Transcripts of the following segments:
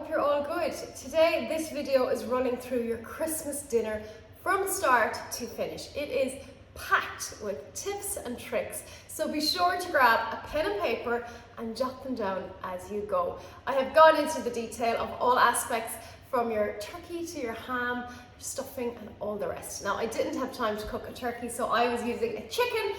hope you're all good. Today, this video is running through your Christmas dinner from start to finish. It is packed with tips and tricks, so be sure to grab a pen and paper and jot them down as you go. I have gone into the detail of all aspects, from your turkey to your ham, your stuffing and all the rest. Now, I didn't have time to cook a turkey, so I was using a chicken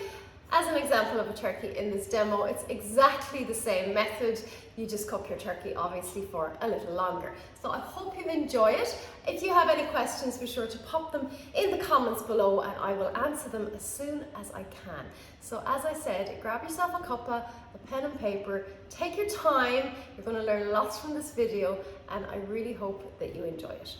as an example of a turkey in this demo. It's exactly the same method. You just cook your turkey obviously for a little longer. So I hope you enjoy it. If you have any questions, be sure to pop them in the comments below and I will answer them as soon as I can. So as I said, grab yourself a cuppa, a pen and paper, take your time. You're going to learn lots from this video and I really hope that you enjoy it.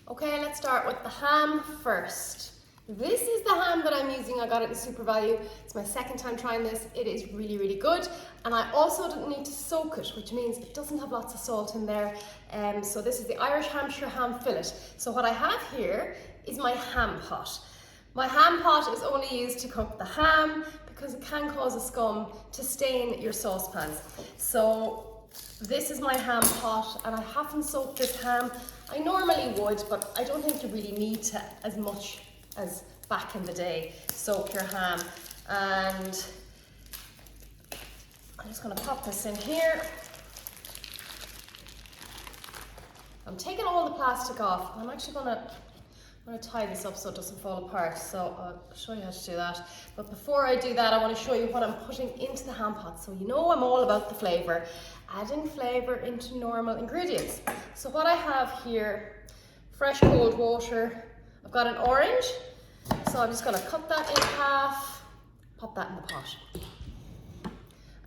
Okay, let's start with the ham first. This is the ham that I'm using. I got it in Super Value. It's my second time trying this. It is really, really good. And I also don't need to soak it, which means it doesn't have lots of salt in there. So this is the Irish Hampshire ham fillet. So what I have here is my ham pot. My ham pot is only used to cook the ham because it can cause a scum to stain your saucepans. So this is my ham pot and I haven't soaked this ham. I normally would, but I don't think you really need to as much as back in the day. Soak your ham, and I'm just going to pop this in here. I'm taking all the plastic off. I'm actually going to tie this up so it doesn't fall apart, so I'll show you how to do that. But before I do that, I want to show you what I'm putting into the ham pot. So you know I'm all about the flavour, adding flavour into normal ingredients. So what I have here, fresh cold water. I've got an orange, so I'm just going to cut that in half, pop that in the pot.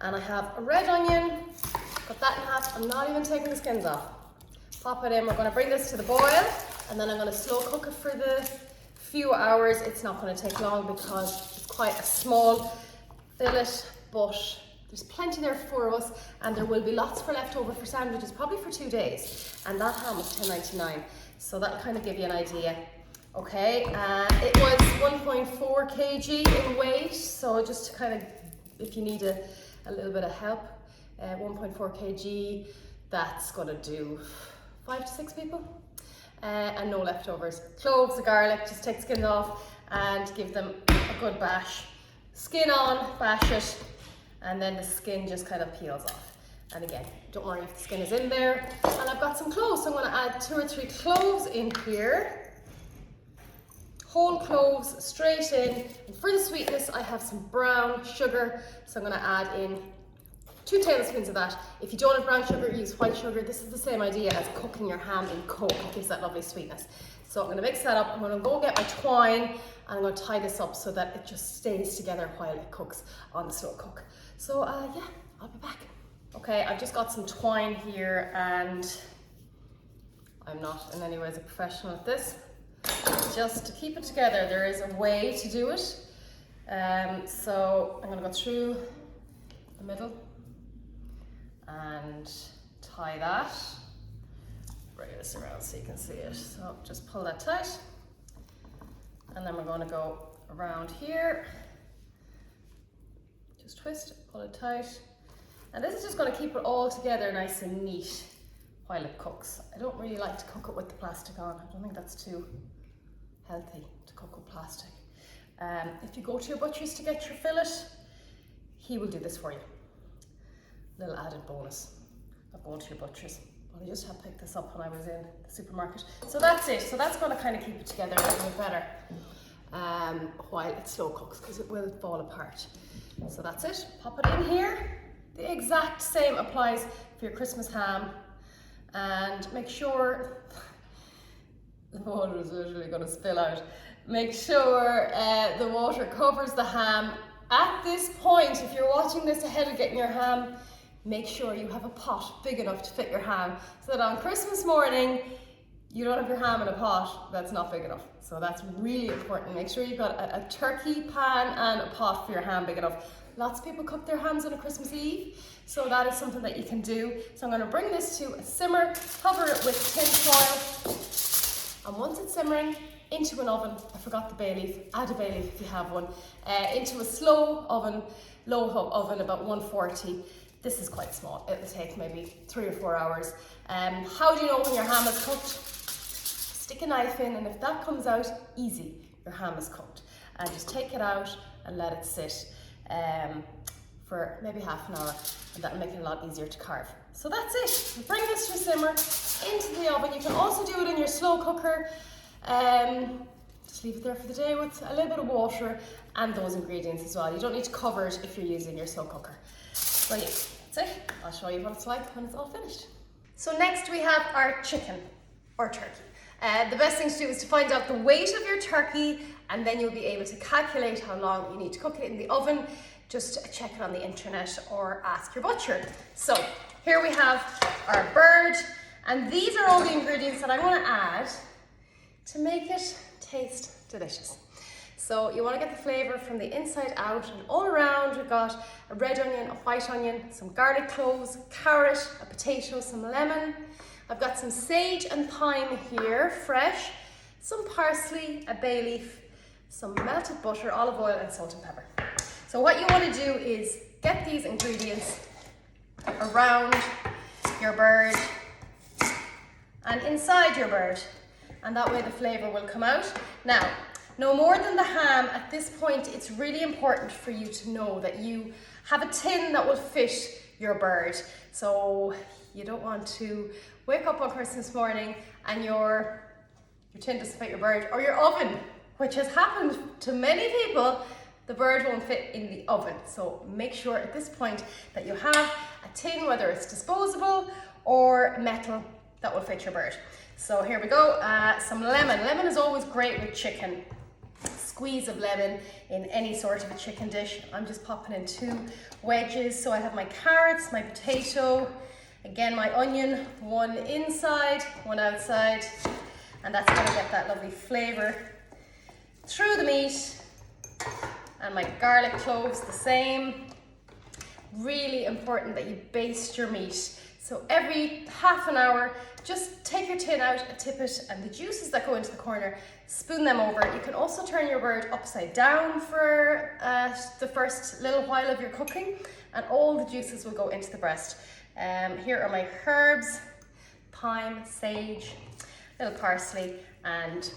And I have a red onion, cut that in half. I'm not even taking the skins off. Pop it in. We're going to bring this to the boil, and then I'm going to slow cook it for the few hours. It's not going to take long because it's quite a small fillet, but there's plenty there for us, and there will be lots for leftover for sandwiches, probably for 2 days. And that ham was $10.99, so that'll kind of give you an idea. Okay, it was 1.4 kg in weight, so just to kind of, if you need a little bit of help, 1.4 kg, that's gonna do 5 to 6 people, and no leftovers. Cloves, the garlic, just take the skin off and give them a good bash. Skin on, bash it, and then the skin just kind of peels off. And again, don't worry if the skin is in there. And I've got some cloves, so I'm gonna add 2 or 3 cloves in here. Whole cloves straight in, and for the sweetness I have some brown sugar, so I'm going to add in 2 tablespoons of that. If you don't have brown sugar, use white sugar. This is the same idea as cooking your ham in Coke. It gives that lovely sweetness. So I'm going to mix that up. I'm going to go get my twine and I'm going to tie this up so that it just stays together while it cooks on the slow cook. So yeah, I'll be back. Okay, I've just got some twine here and I'm not in any ways a professional at this. Just to keep it together, there is a way to do it. So I'm going to go through the middle and tie that. Bring this around so you can see it. So just pull that tight. And then we're going to go around here. Just twist it, pull it tight. And this is just going to keep it all together nice and neat while it cooks. I don't really like to cook it with the plastic on. I don't think that's too healthy to cook with plastic. If you go to your butcher's to get your fillet, he will do this for you. Little added bonus of going to your butcher's. Well, I just had picked this up when I was in the supermarket. So that's it. So that's going to kind of keep it together a little bit better while it slow cooks, because it will fall apart. So that's it. Pop it in here. The exact same applies for your Christmas ham. And make sure, the water is literally going to spill out. Make sure the water covers the ham. At this point, if you're watching this ahead of getting your ham, make sure you have a pot big enough to fit your ham, so that on Christmas morning, you don't have your ham in a pot that's not big enough. So that's really important. Make sure you've got a turkey pan and a pot for your ham big enough. Lots of people cook their hams on a Christmas Eve, so that is something that you can do. So I'm going to bring this to a simmer, cover it with tin foil, and once it's simmering, into an oven. I forgot the bay leaf. Add a bay leaf if you have one. Into a slow oven, low oven, about 140. This is quite small. It will take maybe 3 or 4 hours. How do you know when your ham is cooked? Stick a knife in, and if that comes out, easy, your ham is cooked. And just take it out and let it sit for maybe half an hour, and that'll make it a lot easier to carve. So that's it. Bring this to a simmer into the oven. You can also do it in your slow cooker. Just leave it there for the day with a little bit of water and those ingredients as well. You don't need to cover it if you're using your slow cooker. Brilliant. That's it. I'll show you what it's like when it's all finished. So next we have our chicken or turkey. The best thing to do is to find out the weight of your turkey, and then you'll be able to calculate how long you need to cook it in the oven. Just check it on the internet or ask your butcher. So here we have our bird, and these are all the ingredients that I want to add to make it taste delicious. So you want to get the flavour from the inside out, and all around we've got a red onion, a white onion, some garlic cloves, carrot, a potato, some lemon. I've got some sage and thyme here, fresh, some parsley, a bay leaf, some melted butter, olive oil, and salt and pepper. So what you want to do is get these ingredients around your bird and inside your bird, and that way the flavour will come out. Now, no more than the ham, at this point it's really important for you to know that you have a tin that will fit your bird. So you don't want to wake up on Christmas morning and your tin doesn't fit your bird, or your oven, which has happened to many people. The bird won't fit in the oven. So make sure at this point that you have a tin, whether it's disposable or metal, that will fit your bird. So here we go, some lemon. Lemon is always great with chicken. Squeeze of lemon in any sort of a chicken dish. I'm just popping in 2 wedges. So I have my carrots, my potato, again my onion, one inside, one outside, and that's gonna get that lovely flavor through the meat. And my garlic cloves the same. Really important that you baste your meat. So every half an hour, just take your tin out, tip it, and the juices that go into the corner, spoon them over. You can also turn your bird upside down for the first little while of your cooking, and all the juices will go into the breast. Here are my herbs, thyme, sage, little parsley, and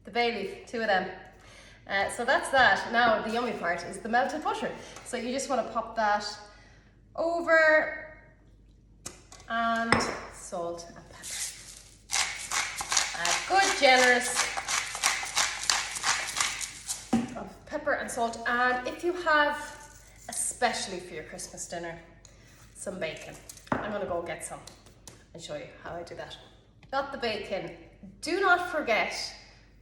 the bay leaf, 2 of them. So that's that. Now the yummy part is the melted butter. So you just want to pop that over, and salt and pepper. A good generous of pepper and salt, and if you have, especially for your Christmas dinner, some bacon. I'm going to go get some and show you how I do that. Got the bacon. Do not forget,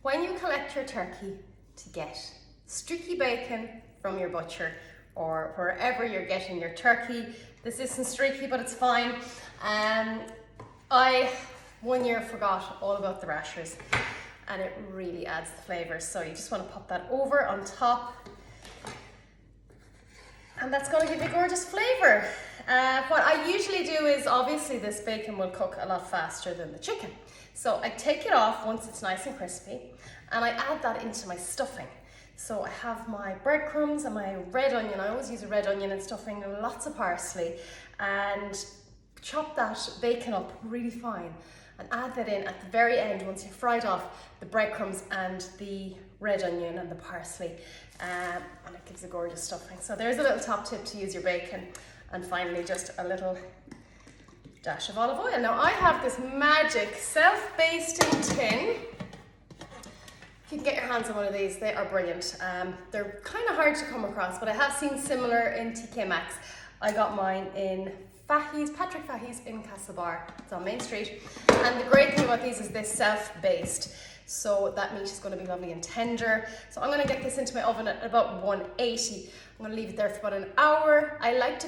when you collect your turkey, to get streaky bacon from your butcher or wherever you're getting your turkey. This isn't streaky, but it's fine. I one year forgot all about the rashers, and it really adds the flavour. So you just want to pop that over on top, and that's going to give you gorgeous flavour. What I usually do is, obviously this bacon will cook a lot faster than the chicken. So I take it off once it's nice and crispy, and I add that into my stuffing. So I have my breadcrumbs and my red onion. I always use a red onion in stuffing, and lots of parsley, and chop that bacon up really fine and add that in at the very end once you've fried off the breadcrumbs and the red onion and the parsley, and it gives a gorgeous stuffing. So there's a little top tip to use your bacon. And finally, just a little dash of olive oil. Now I have this magic self-basting tin. If you can get your hands on one of these, they are brilliant. They're kind of hard to come across, but I have seen similar in TK Maxx. I got mine in Fahey's, Patrick Fahey's in Castlebar. It's on Main Street. And the great thing about these is they're self-based. So that meat is going to be lovely and tender. So I'm going to get this into my oven at about 180. I'm going to leave it there for about an hour. I like to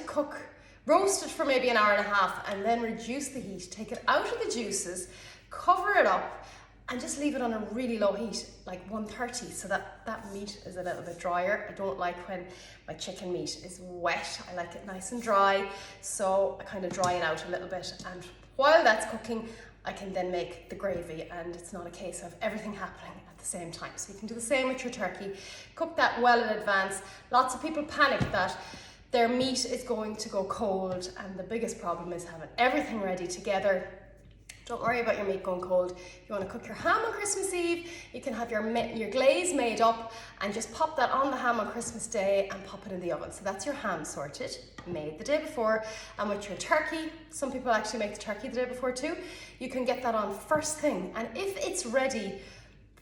roast it for maybe an hour and a half, and then reduce the heat. Take it out of the juices, cover it up, and just leave it on a really low heat, like 130, so that meat is a little bit drier. I don't like when my chicken meat is wet. I like it nice and dry, so I kind of dry it out a little bit. And while that's cooking, I can then make the gravy, and it's not a case of everything happening at the same time. So you can do the same with your turkey. Cook that well in advance. Lots of people panic that their meat is going to go cold, and the biggest problem is having everything ready together. Don't worry about your meat going cold. If you want to cook your ham on Christmas Eve, you can have your glaze made up and just pop that on the ham on Christmas Day and pop it in the oven. So that's your ham sorted, made the day before. And with your turkey, some people actually make the turkey the day before too, you can get that on first thing. And if it's ready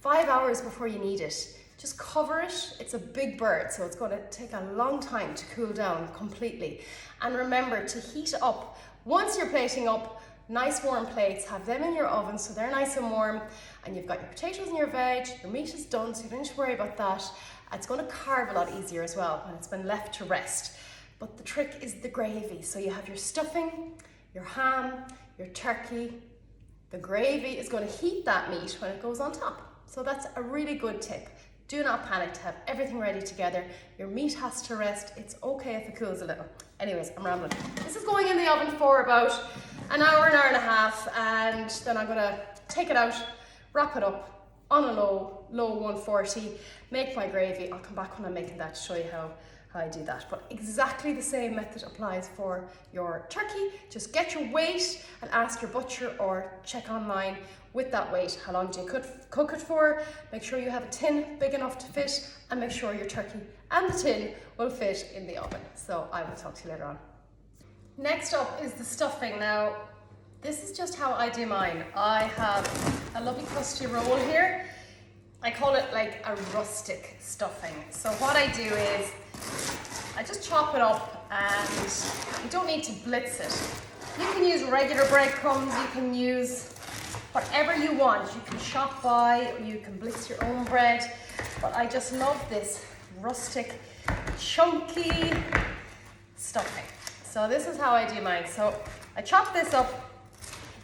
5 hours before you need it, just cover it. It's a big bird, so it's going to take a long time to cool down completely. And remember to heat up. Once you're plating up, nice warm plates, have them in your oven so they're nice and warm, and you've got your potatoes and your veg, your meat is done, so you don't need to worry about that. It's going to carve a lot easier as well when it's been left to rest. But the trick is the gravy. So you have your stuffing, your ham, your turkey. The gravy is going to heat that meat when it goes on top. So that's a really good tip. Do not panic to have everything ready together. Your meat has to rest. It's okay if it cools a little. Anyways, I'm rambling. This is going in the oven for about an hour and a half, and then I'm gonna take it out, wrap it up on a low 140, make my gravy. I'll come back when I'm making that to show you how I do that. But exactly the same method applies for your turkey. Just get your weight and ask your butcher or check online with that weight. How long do you cook it for? Make sure you have a tin big enough to fit, and make sure your turkey and the tin will fit in the oven. So I will talk to you later on. Next up is the stuffing. Now, this is just how I do mine. I have a lovely crusty roll here. I call it like a rustic stuffing. So what I do is I just chop it up, and you don't need to blitz it. You can use regular breadcrumbs, you can use whatever you want. You can shop by, or you can blitz your own bread. But I just love this rustic, chunky stuffing. So this is how I do mine. So I chop this up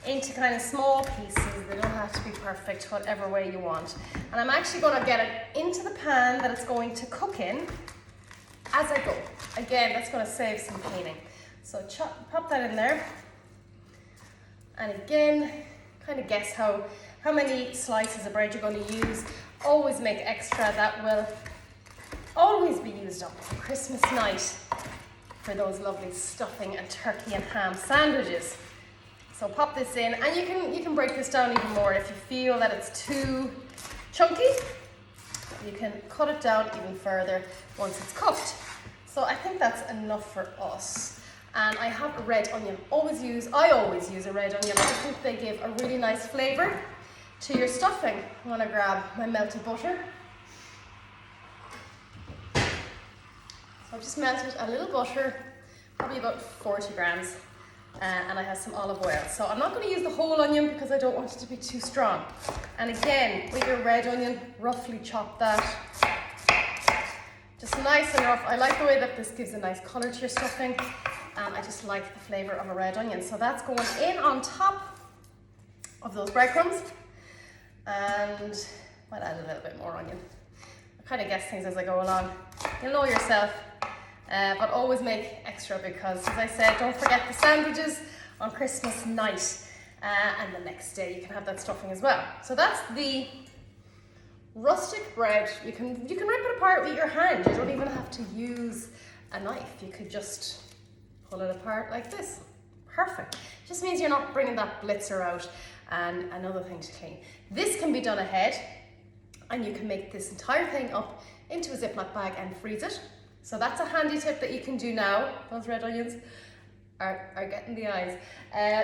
into kind of small pieces. They don't have to be perfect, whatever way you want. And I'm actually going to get it into the pan that it's going to cook in as I go. Again, that's going to save some cleaning. So pop that in there. And again, kind of guess how many slices of bread you're going to use. Always make extra. That will always be used up for Christmas night for those lovely stuffing and turkey and ham sandwiches. So pop this in, and you can break this down even more. If you feel that it's too chunky, you can cut it down even further once it's cooked. So I think that's enough for us. And I have a red onion. I always use a red onion. I just think they give a really nice flavour to your stuffing. I'm gonna grab my melted butter. So I've just melted a little butter, probably about 40 grams. And I have some olive oil. So I'm not going to use the whole onion because I don't want it to be too strong. And again, with your red onion, roughly chop that. Just nice and rough. I like the way that this gives a nice colour to your stuffing. And I just like the flavour of a red onion. So that's going in on top of those breadcrumbs. And might add a little bit more onion. I kind of guess things as I go along. You'll know yourself. But always make extra because, as I said, don't forget the sandwiches on Christmas night, and the next day you can have that stuffing as well. So that's the rustic bread. You can rip it apart with your hand. You don't even have to use a knife. You could just pull it apart like this. Perfect. Just means you're not bringing that blitzer out and another thing to clean. This can be done ahead, and you can make this entire thing up into a Ziploc bag and freeze it. So that's a handy tip that you can do now. Those red onions are getting the eyes.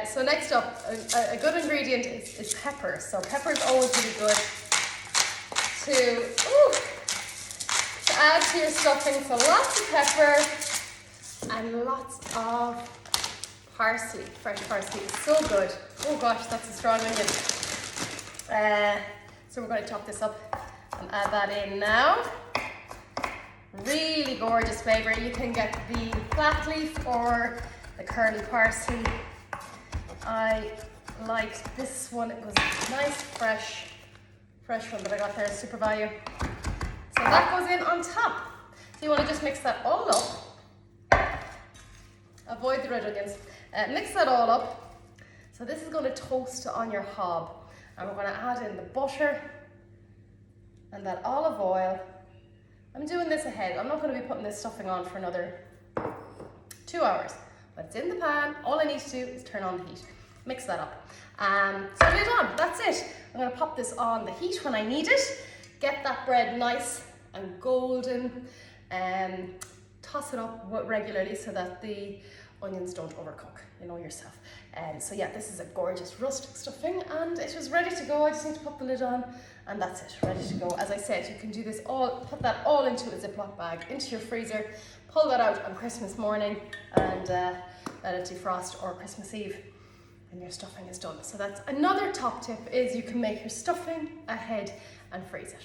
So next up, a good ingredient is pepper. So pepper is always really good to add to your stuffing. So lots of pepper and lots of parsley, fresh parsley. It's so good. Oh gosh, that's a strong onion. So we're going to chop this up and add that in now. Really gorgeous flavour. You can get the flat leaf or the curly parsley. I liked this one. It was a nice fresh one that I got there at Super Value. So that goes in on top. So you want to just mix that all up. Avoid the red onions. Mix that all up. So this is going to toast on your hob. And we're going to add in the butter and that olive oil. I'm doing this ahead. I'm not going to be putting this stuffing on for another 2 hours. But it's in the pan. All I need to do is turn on the heat. Mix that up. So lid on, that's it. I'm gonna pop this on the heat when I need it. Get that bread nice and golden. Toss it up regularly so that the onions don't overcook, you know yourself. So yeah, this is a gorgeous rustic stuffing and it is ready to go. I just need to pop the lid on and that's it, ready to go. As I said, you can do this all, put that all into a Ziploc bag, into your freezer, pull that out on Christmas morning and let it defrost, or Christmas Eve, and your stuffing is done. So that's another top tip, is you can make your stuffing ahead and freeze it.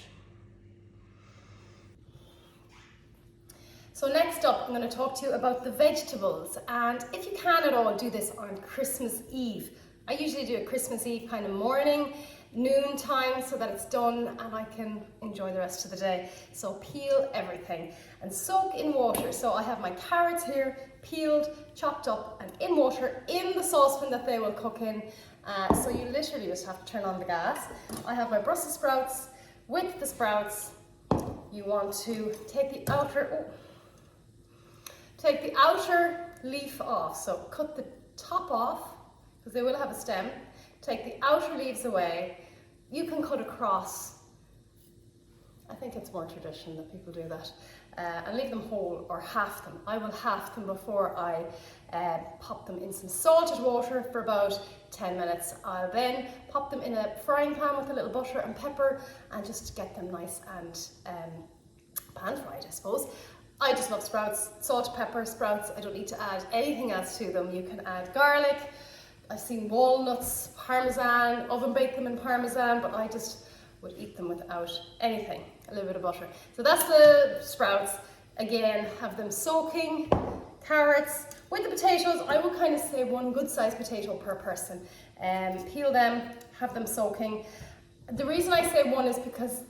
So next up, I'm going to talk to you about the vegetables, and if you can at all, do this on Christmas Eve. I usually do it Christmas Eve kind of morning, noon time, so that it's done and I can enjoy the rest of the day. So peel everything and soak in water. So I have my carrots here, peeled, chopped up and in water in the saucepan that they will cook in. So you literally just have to turn on the gas. I have my Brussels sprouts. With the sprouts, you want to take the outer leaf off. So cut the top off, because they will have a stem. Take the outer leaves away. You can cut across. I think it's more tradition that people do that. And leave them whole or half them. I will half them before I pop them in some salted water for about 10 minutes. I'll then pop them in a frying pan with a little butter and pepper and just get them nice and pan fried, I suppose. I just love sprouts, salt, pepper, sprouts. I don't need to add anything else to them. You can add garlic. I've seen walnuts, parmesan, oven bake them in parmesan, but I just would eat them without anything, a little bit of butter. So that's the sprouts. Again, have them soaking. Carrots. With the potatoes, I will kind of say one good sized potato per person. Peel them, have them soaking. The reason I say one is because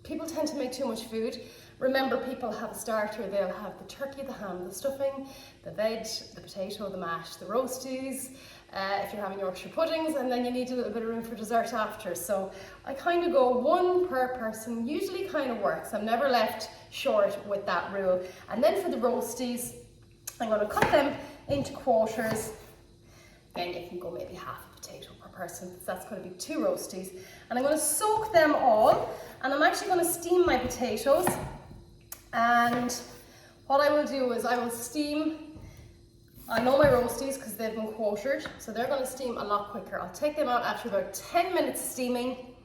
people tend to make too much food. Remember, people have a starter. They'll have the turkey, the ham, the stuffing, the veg, the potato, the mash, the roasties, if you're having Yorkshire puddings, and then you need a little bit of room for dessert after. So I kind of go one per person, usually kind of works. I'm never left short with that rule. And then for the roasties, I'm going to cut them into quarters. Again, you can go maybe half a potato per person, so that's going to be 2 roasties. And I'm going to soak them all, and I'm actually going to steam my potatoes. And what I will do is I will steam, I know my roasties because they've been quartered, so they're going to steam a lot quicker. I'll take them out after about 10 minutes steaming.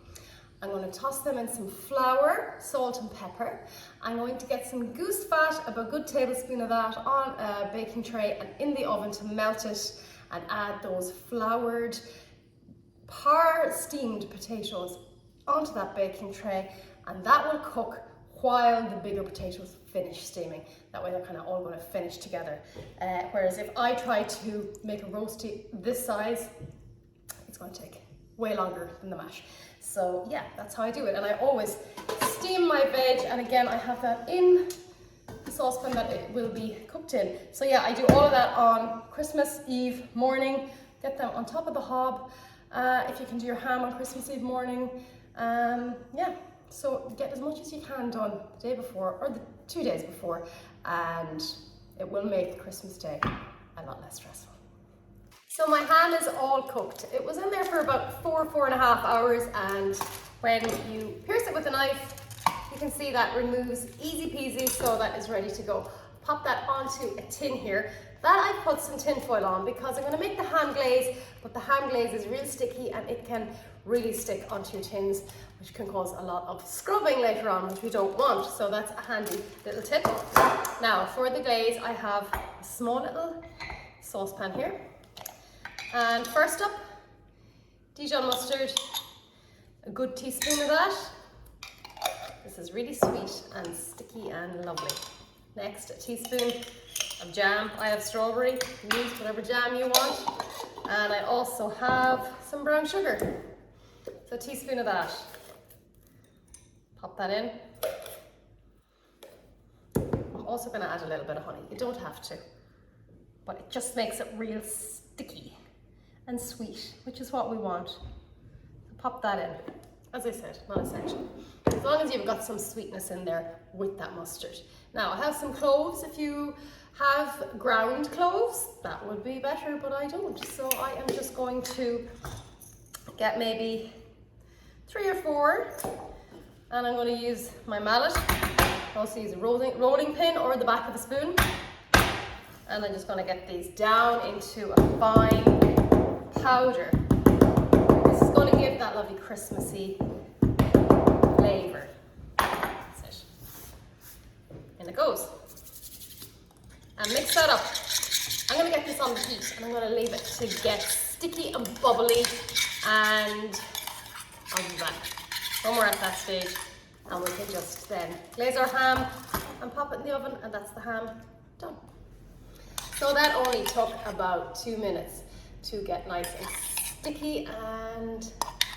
I'm going to toss them in some flour, salt and pepper. I'm going to get some goose fat, about a good tablespoon of that, on a baking tray and in the oven to melt it, and add those floured, steamed potatoes onto that baking tray, and that will cook while the bigger potatoes finish steaming. That way they're kind of all going to finish together. Whereas if I try to make a roastie this size, it's going to take way longer than the mash. So yeah, that's how I do it. And I always steam my veg, and again, I have that in the saucepan that it will be cooked in. So yeah, I do all of that on Christmas Eve morning. Get them on top of the hob. If you can do your ham on Christmas Eve morning, yeah. So get as much as you can done the day before or the 2 days before, and it will make the Christmas day a lot less stressful. So my ham is all cooked. It was in there for about 4.5 hours, and when you pierce it with a knife, you can see that removes easy peasy, so that is ready to go. Pop that onto a tin here. That I put some tin foil on because I'm going to make the ham glaze, but the ham glaze is real sticky and it can really stick onto your tins, which can cause a lot of scrubbing later on, which we don't want. So that's a handy little tip. Now for the glaze, I have a small little saucepan here. And first up, Dijon mustard, a good teaspoon of that. This is really sweet and sticky and lovely. Next, a teaspoon of jam. I have strawberry. You can use whatever jam you want. And I also have some brown sugar. So a teaspoon of that. Pop that in. I'm also going to add a little bit of honey. You don't have to, but it just makes it real sticky and sweet, which is what we want. So pop that in. As I said, not essential. As long as you've got some sweetness in there with that mustard. Now I have some cloves if you have ground cloves, that would be better, but I don't. So I am just going to get maybe 3 or 4, and I'm going to use my mallet. Also use a rolling pin or the back of the spoon. And I'm just going to get these down into a fine powder. This is going to give that lovely Christmassy flavour. That's it. In it goes. And mix that up. I'm going to get this on the heat and I'm going to leave it to get sticky and bubbly, and I'll be back when we're at that stage, and we can just then glaze our ham and pop it in the oven, and that's the ham done. So that only took about 2 minutes to get nice and sticky and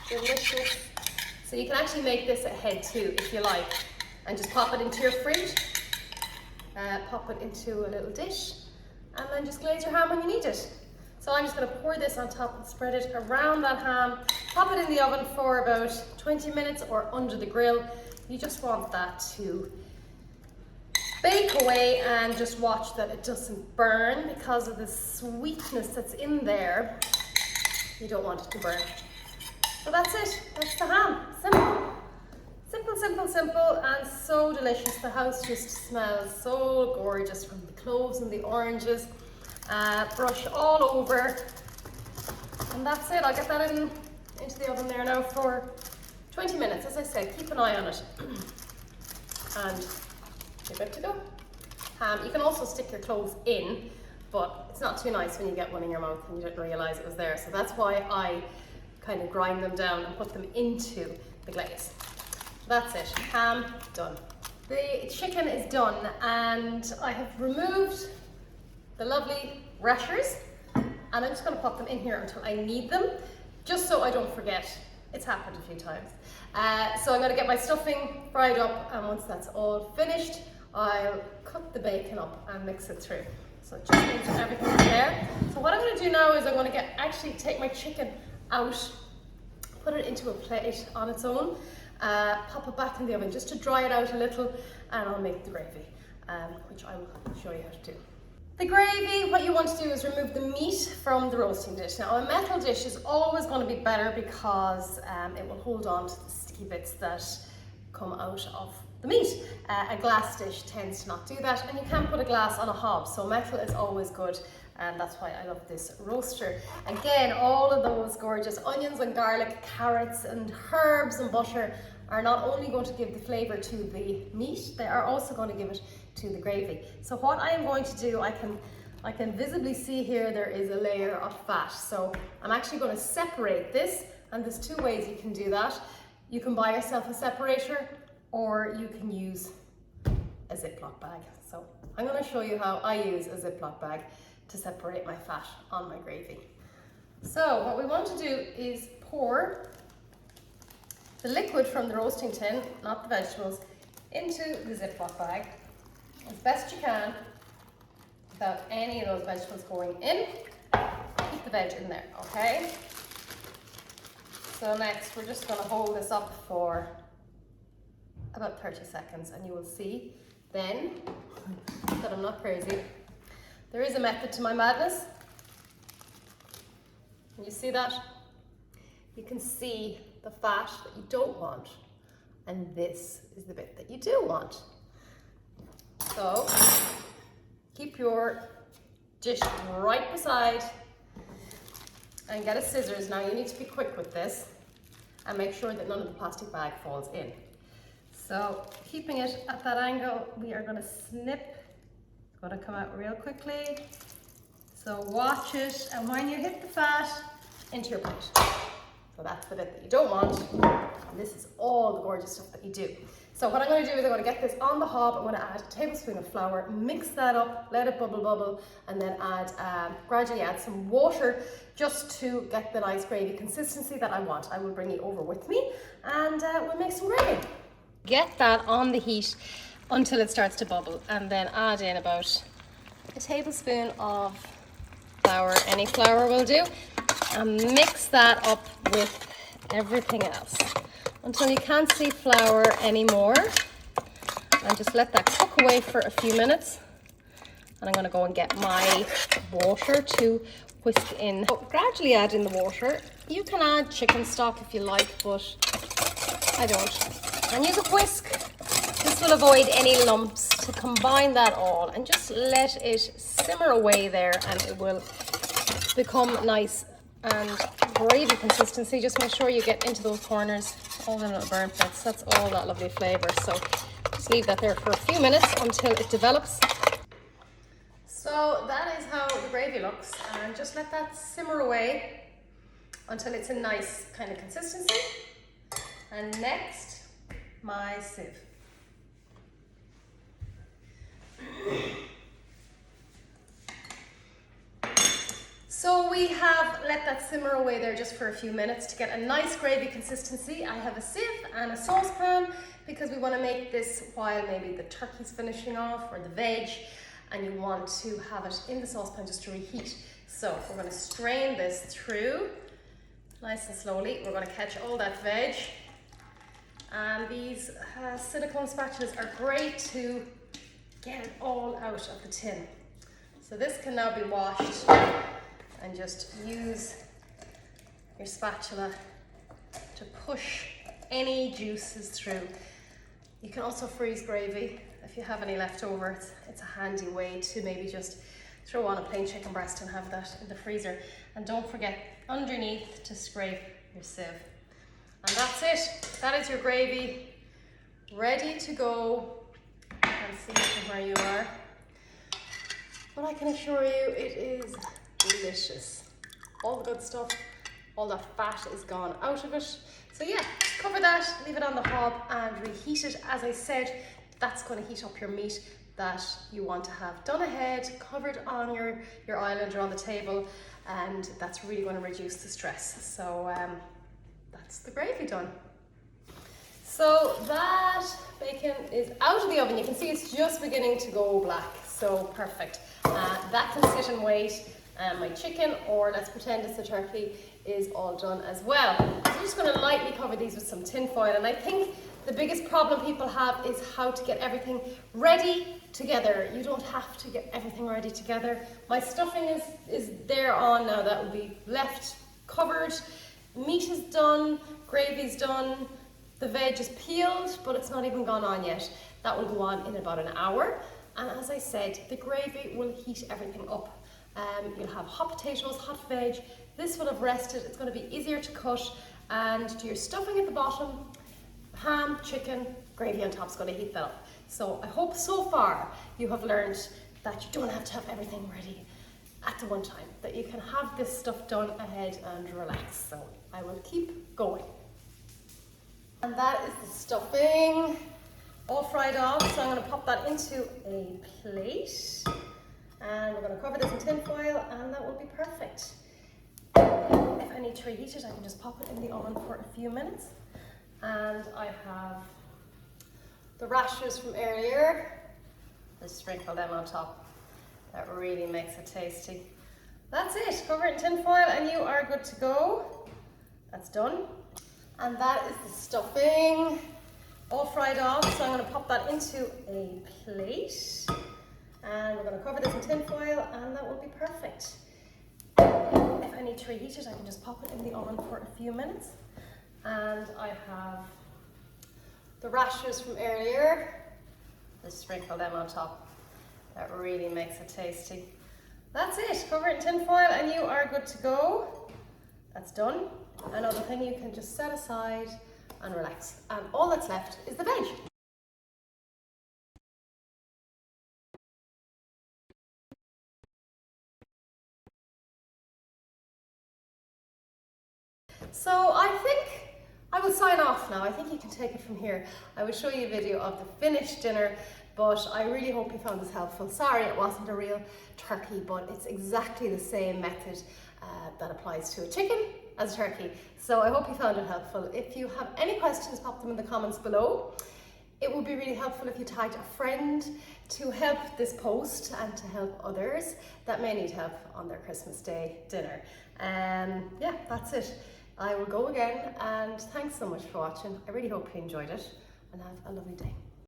delicious. So you can actually make this ahead too if you like, and just pop it into your fridge, pop it into a little dish, and then just glaze your ham when you need it. So I'm just going to pour this on top and spread it around that ham, pop it in the oven for about 20 minutes or under the grill. You just want that to bake away, and just watch that it doesn't burn because of the sweetness that's in there. You don't want it to burn. So that's it. That's the ham. Simple. Simple, simple, simple, and so delicious. The house just smells so gorgeous from the cloves and the oranges. Brush all over. And that's it. I'll get that into the oven there now for 20 minutes. As I said, keep an eye on it. And you're good to go. You can also stick your cloves in, but it's not too nice when you get one in your mouth and you didn't realize it was there. So that's why I kind of grind them down and put them into the glaze. That's it, ham done. The chicken is done, and I have removed the lovely rashers, and I'm just going to pop them in here until I need them, just so I don't forget. It's happened a few times. So I'm going to get my stuffing fried up, and once that's all finished, I'll cook the bacon up and mix it through. So it just means everything's there. So what I'm going to do now is I'm going to take my chicken out, put it into a plate on its own, pop it back in the oven just to dry it out a little, and I'll make the gravy, which I will show you how to do. The gravy, what you want to do is remove the meat from the roasting dish. Now, a metal dish is always going to be better because it will hold on to the sticky bits that come out of the meat. A glass dish tends to not do that, and you can't put a glass on a hob, so metal is always good, and that's why I love this roaster. Again, all of those gorgeous onions and garlic, carrots and herbs and butter are not only going to give the flavour to the meat, they are also going to give it to the gravy. So what I am going to do, I can visibly see here there is a layer of fat. So I'm actually going to separate this, and there's 2 ways you can do that. You can buy yourself a separator, or you can use a Ziploc bag. So I'm going to show you how I use a Ziploc bag to separate my fat on my gravy. So what we want to do is pour the liquid from the roasting tin, not the vegetables, into the Ziploc bag as best you can without any of those vegetables going in. Keep the veg in there, okay? So next we're just going to hold this up for about 30 seconds, and you will see then that I'm not crazy. There is a method to my madness. Can you see that? You can see the fat that you don't want, and this is the bit that you do want. So keep your dish right beside and get a scissors. Now you need to be quick with this and make sure that none of the plastic bag falls in. So keeping it at that angle, we are going to snip. It's going to come out real quickly. So watch it, and when you hit the fat, into your plate. So that's the bit that you don't want, and this is all the gorgeous stuff that you do. So what I'm going to do is I'm going to get this on the hob. I'm going to add a tablespoon of flour, mix that up, let it bubble, and then gradually add some water just to get the nice gravy consistency that I want. I will bring you over with me, and we'll make some gravy. Get that on the heat until it starts to bubble, and then add in about a tablespoon of flour. Any flour will do, and mix that up with everything else until you can't see flour anymore, and just let that cook away for a few minutes. And I'm going to go and get my water to whisk in. So gradually add in the water. You can add chicken stock if you like, but I don't. And use a whisk. This will avoid any lumps. To combine that all and just let it simmer away there, and it will become nice and gravy consistency. Just make sure you get into those corners, all the little burnt bits. That's all that lovely flavour. So just leave that there for a few minutes until it develops. So that is how the gravy looks, and just let that simmer away until it's a nice kind of consistency. And next, my sieve. So we have let that simmer away there just for a few minutes to get a nice gravy consistency. I have a sieve and a saucepan because we want to make this while maybe the turkey's finishing off or the veg, and you want to have it in the saucepan just to reheat. So we're going to strain this through nice and slowly. We're going to catch all that veg, and these silicone spatulas are great to get it all out of the tin. So this can now be washed, and just use your spatula to push any juices through. You can also freeze gravy if you have any left over. It's a handy way to maybe just throw on a plain chicken breast and have that in the freezer. And don't forget underneath to scrape your sieve. And that's it. That is your gravy ready to go. You can see from where you are. But I can assure you it is delicious. All the good stuff, all that fat is gone out of it. So yeah, cover that, leave it on the hob and reheat it. As I said, that's going to heat up your meat that you want to have done ahead, covered on your island or on the table, and that's really going to reduce the stress. So that's the gravy done. So that bacon is out of the oven. You can see it's just beginning to go black. So perfect. That can sit and wait. My chicken, or let's pretend it's a turkey, is all done as well. So I'm just going to lightly cover these with some tin foil, and I think the biggest problem people have is how to get everything ready together. You don't have to get everything ready together. My stuffing is there on now. That will be left covered. Meat is done, gravy's done, the veg is peeled, but it's not even gone on yet. That will go on in about an hour. And as I said, the gravy will heat everything up. You'll have hot potatoes, hot veg. This will have rested. It's going to be easier to cut, and do your stuffing at the bottom. Ham, chicken, gravy on top is going to heat that up. So I hope so far you have learned that you don't have to have everything ready at the one time, that you can have this stuff done ahead and relax. So I will keep going. And that is the stuffing all fried off. So I'm going to pop that into a plate. And we're going to cover this in tin foil, and that will be perfect. If I need to reheat it, I can just pop it in the oven for a few minutes. And I have the rashers from earlier. Just sprinkle them on top. That really makes it tasty. That's it. Cover it in tin foil and you are good to go. That's done. And that is the stuffing all fried off. So I'm going to pop that into a plate. And we're going to cover this in tin foil, and that will be perfect. If I need to reheat it, I can just pop it in the oven for a few minutes. And I have the rashers from earlier. Just sprinkle them on top. That really makes it tasty. That's it. Cover it in tin foil and you are good to go. That's done. Another thing you can just set aside and relax. And all that's left is the veg. So I think I will sign off now. I think you can take it from here. I will show you a video of the finished dinner, but I really hope you found this helpful. Sorry it wasn't a real turkey, but it's exactly the same method that applies to a chicken as a turkey. So I hope you found it helpful. If you have any questions, pop them in the comments below. It would be really helpful if you tagged a friend to help this post and to help others that may need help on their Christmas Day dinner. Yeah, that's it. I will go again, and thanks so much for watching. I really hope you enjoyed it, and have a lovely day.